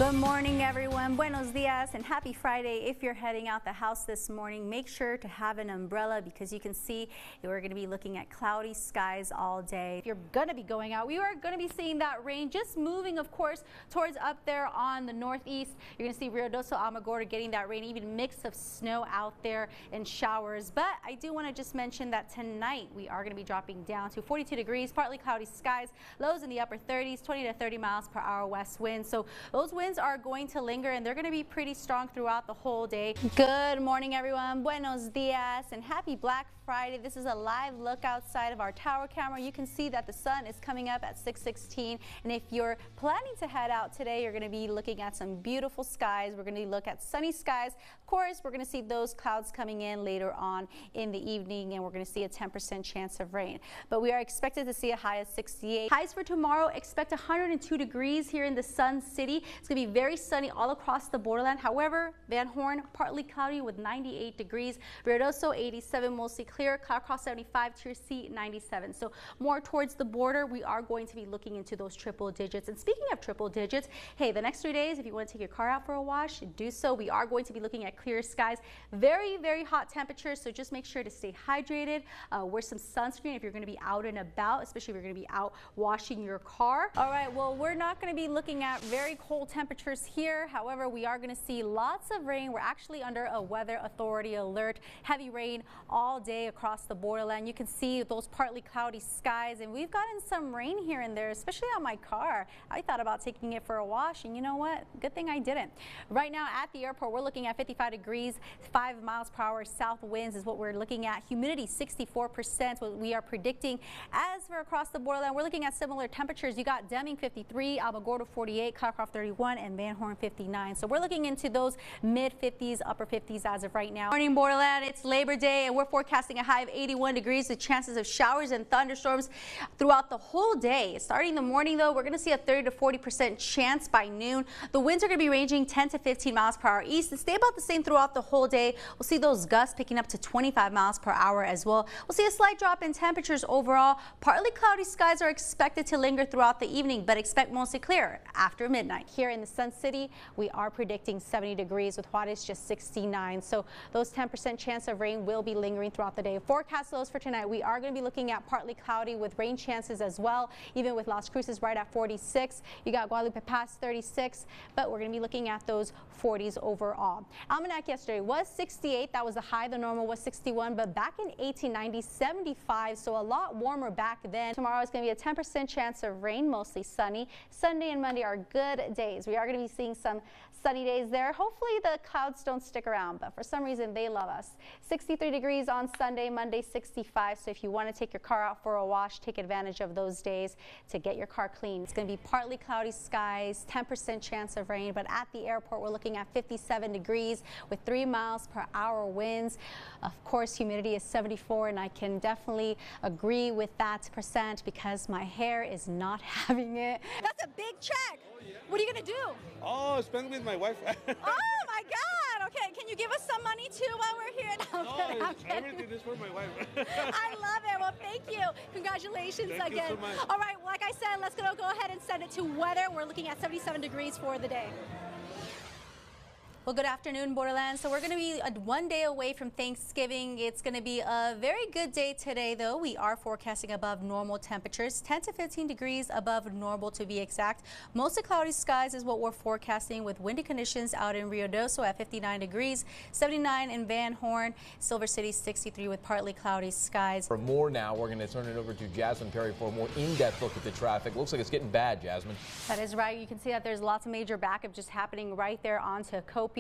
Good morning, everyone. Buenos dias and happy Friday. If you're heading out the house this morning, make sure to have an umbrella because you can see we're going to be looking at cloudy skies all day. If you're going to be going out, we are going to be seeing that rain just moving, of course, towards up there on the northeast. You're going to see Ruidoso, Alamogordo getting that rain, even mix of snow out there and showers. But I do want to just mention that tonight we are going to be dropping down to 42 degrees, partly cloudy skies, lows in the upper 30s, 20 to 30 miles per hour west winds. So those winds are going to linger and they're going to be pretty strong throughout the whole day. Good morning, everyone. Buenos dias and happy Black Friday. This is a live look outside of our tower camera. You can see that the sun is coming up at 6:16, and if you're planning to head out today, you're going to be looking at some beautiful skies. We're going to look at sunny skies. Of course, we're going to see those clouds coming in later on in the evening, and we're going to see a 10% chance of rain. But we are expected to see a high of 68. Highs for tomorrow, expect 102 degrees here in the Sun City. It's going to be very sunny all across the borderland. However, Van Horn, partly cloudy with 98 degrees. Ruidoso, 87, mostly clear. Cloud Cross 75, Tier C 97. So more towards the border, we are going to be looking into those triple digits. And speaking of triple digits, hey, the next 3 days, if you want to take your car out for a wash, do so. We are going to be looking at clear skies, very, very hot temperatures. So just make sure to stay hydrated. Wear some sunscreen if you're going to be out and about, especially if you're going to be out washing your car. All right, well, we're not going to be looking at very cold temperatures here. However, we are going to see lots of rain. We're actually under a weather authority alert. Heavy rain all day across the borderland. You can see those partly cloudy skies, and we've gotten some rain here and there, especially on my car. I thought about taking it for a wash, and you know what? Good thing I didn't. Right now at the airport, we're looking at 55 degrees, 5 miles per hour south winds is what we're looking at. Humidity 64%, what we are predicting. As for across the borderland, we're looking at similar temperatures. You got Deming 53, Alamogordo 48, Cloudcroft 31, and Van Horn 59. So we're looking into those mid 50s, upper 50s as of right now. Morning borderland, it's Labor Day, and we're forecasting a high of 81 degrees with chances of showers and thunderstorms throughout the whole day. Starting the morning, though, we're going to see a 30 to 40% chance by noon. The winds are going to be ranging 10 to 15 miles per hour east and stay about the same throughout the whole day. We'll see those gusts picking up to 25 miles per hour as well. We'll see a slight drop in temperatures overall. Partly cloudy skies are expected to linger throughout the evening, but expect mostly clear after midnight. Here in the Sun City, we are predicting 70 degrees with Juarez just 69. So those 10% chance of rain will be lingering throughout the day. Forecast lows for tonight, we are going to be looking at partly cloudy with rain chances as well, even with Las Cruces right at 46. You got Guadalupe Pass 36, but we're going to be looking at those 40s overall. Almanac yesterday was 68. That was the high. The normal was 61, but back in 1890, 75, so a lot warmer back then. Tomorrow is going to be a 10% chance of rain, mostly sunny. Sunday and Monday are good days. We are going to be seeing some sunny days there. Hopefully the clouds don't stick around, but for some reason they love us. 63 degrees on Sunday, Monday 65. So if you want to take your car out for a wash, take advantage of those days to get your car clean. It's going to be partly cloudy skies, 10% chance of rain, but at the airport we're looking at 57 degrees with 3 miles per hour winds. Of course, humidity is 74, and I can definitely agree with that percent because my hair is not having it. That's a big check. What are you going to do? Oh, spend with my wife. Oh my God. Okay, can you give us some money too while we're here? No, everything is for my wife. I love it. Well, thank you. Congratulations Thank again. you so much. All right, like I said, let's go ahead and send it to weather. We're looking at 77 degrees for the day. Well, good afternoon, Borderland. So we're going to be 1 day away from Thanksgiving. It's going to be a very good day today, though. We are forecasting above normal temperatures, 10 to 15 degrees above normal to be exact. Mostly cloudy skies is what we're forecasting with windy conditions out in Ruidoso at 59 degrees, 79 in Van Horn, Silver City 63 with partly cloudy skies. For more now, we're going to turn it over to Jasmine Perry for a more in-depth look at the traffic. Looks like it's getting bad, Jasmine. That is right. You can see that there's lots of major backup just happening right there onto Copia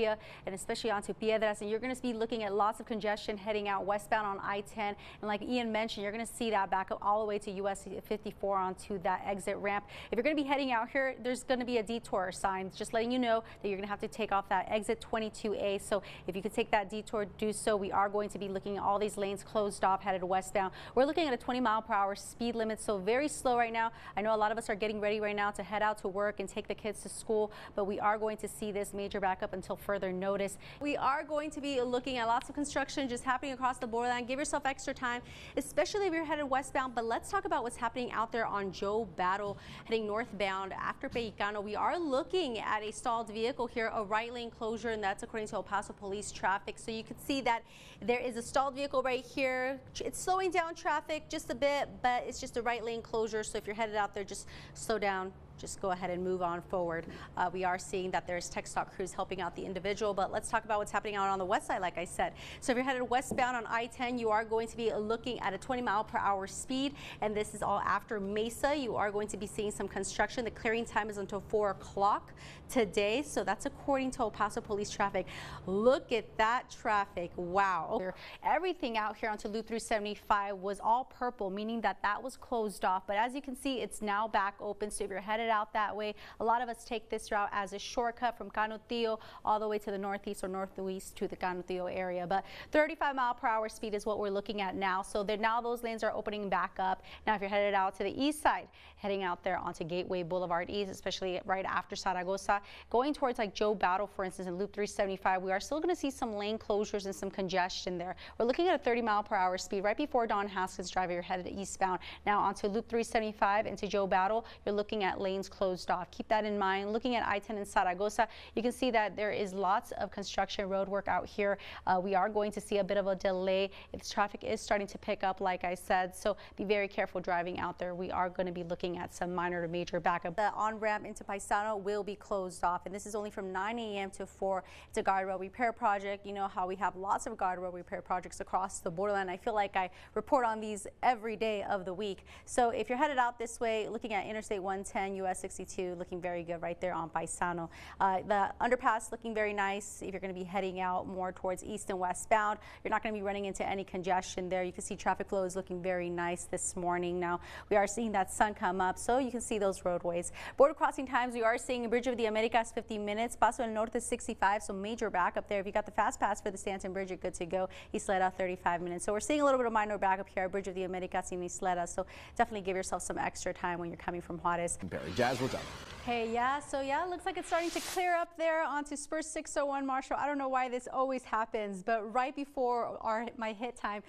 and especially onto Piedras, and you're going to be looking at lots of congestion heading out westbound on I-10, and like Ian mentioned, you're going to see that backup all the way to US 54 onto that exit ramp. If you're going to be heading out here, there's going to be a detour sign just letting you know that you're going to have to take off that exit 22A. So if you could take that detour, do so. We are going to be looking at all these lanes closed off headed westbound. We're looking at a 20 mile per hour speed limit, so very slow right now. I know a lot of us are getting ready right now to head out to work and take the kids to school, but we are going to see this major backup until further notice. We are going to be looking at lots of construction just happening across the borderline. Give yourself extra time, especially if you're headed westbound. But let's talk about what's happening out there on Joe Battle heading northbound after Payicano. We are looking at a stalled vehicle here, a right lane closure, and that's according to El Paso police traffic. So you can see that there is a stalled vehicle right here. It's slowing down traffic just a bit, but it's just a right lane closure. So if you're headed out there, just slow down. Just go ahead and move on forward. We are seeing that there's tech stock crews helping out the individual, but let's talk about what's happening out on the west side, like I said. So if you're headed westbound on I-10, you are going to be looking at a 20-mile-per-hour speed, and this is all after Mesa. You are going to be seeing some construction. The clearing time is until 4 o'clock today, so that's according to El Paso police traffic. Look at that traffic. Wow. Everything out here onto Loop 375 was all purple, meaning that that was closed off, but as you can see, it's now back open. So if you're headed out that way, a lot of us take this route as a shortcut from Canutillo all the way to the northeast or northwest to the Canutillo area. But 35-mile-per-hour speed is what we're looking at now. So now those lanes are opening back up. Now if you're headed out to the east side, heading out there onto Gateway Boulevard East, especially right after Zaragoza, going towards like Joe Battle, for instance, in Loop 375, we are still going to see some lane closures and some congestion there. We're looking at a 30-mile-per-hour speed right before Don Haskins Drive. You're headed eastbound. Now onto Loop 375 into Joe Battle, you're looking at lanes closed off. Keep that in mind. Looking at I-10 in Zaragoza, you can see that there is lots of construction road work out here. We are going to see a bit of a delay. If traffic is starting to pick up, like I said, so be very careful driving out there. We are going to be looking at some minor to major backup. The on-ramp into Paisano will be closed off, and this is only from 9 a.m. to 4. It's a guardrail repair project. You know how we have lots of guardrail repair projects across the borderline. I feel like I report on these every day of the week. So if you're headed out this way, looking at Interstate 110, US 62, looking very good right there on Paisano. The underpass looking very nice. If you're going to be heading out more towards east and westbound, you're not going to be running into any congestion there. You can see traffic flow is looking very nice this morning. Now we are seeing that sun come up, so you can see those roadways. Border crossing times, we are seeing Bridge of the Americas 50 minutes, Paso del Norte 65, so major backup there. If you got the fast pass for the Stanton Bridge, you're good to go. Isleta 35 minutes. So we're seeing a little bit of minor backup here at Bridge of the Americas in Isleta, so definitely give yourself some extra time when you're coming from Juarez. Perry, Jazz, what's up? Hey, yeah, so yeah, it looks like it's starting to clear up there onto Spur 601 Marshall. I don't know why this always happens, but right before my hit time,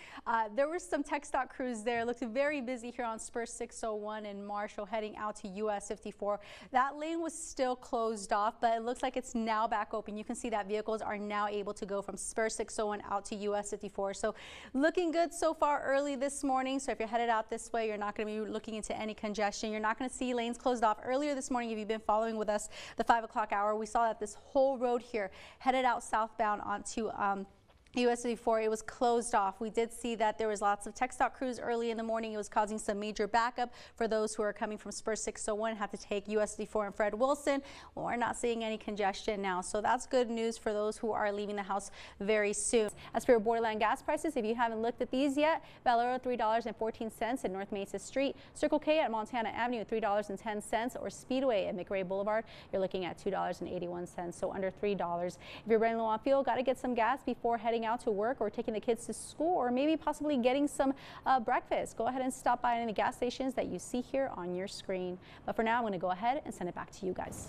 there were some tech stock crews there. It looked very busy here on Spur 601 and Marshall heading out to US 54. That lane was still closed off, but it looks like it's now back open. You can see that vehicles are now able to go from Spur 601 out to US 54. So looking good so far early this morning. So if you're headed out this way, you're not going to be looking into any congestion. You're not going to see lanes closed off. Earlier this morning, if you've been following with us the 5 o'clock hour, we saw that this whole road here headed out southbound onto US 54, it was closed off. We did see that there was lots of tech stock crews early in the morning. It was causing some major backup for those who are coming from Spur 601, had to take US 54 and Fred Wilson. Well, we're not seeing any congestion now, so that's good news for those who are leaving the house very soon. As for your borderline gas prices, if you haven't looked at these yet, Valero $3.14 at North Mesa Street, Circle K at Montana Avenue $3.10, or Speedway at McRae Boulevard, you're looking at $2.81, so under $3. If you're running low on fuel, got to get some gas before heading out to work or taking the kids to school, or maybe possibly getting some breakfast. Go ahead and stop by any of the gas stations that you see here on your screen. But for now, I'm going to go ahead and send it back to you guys.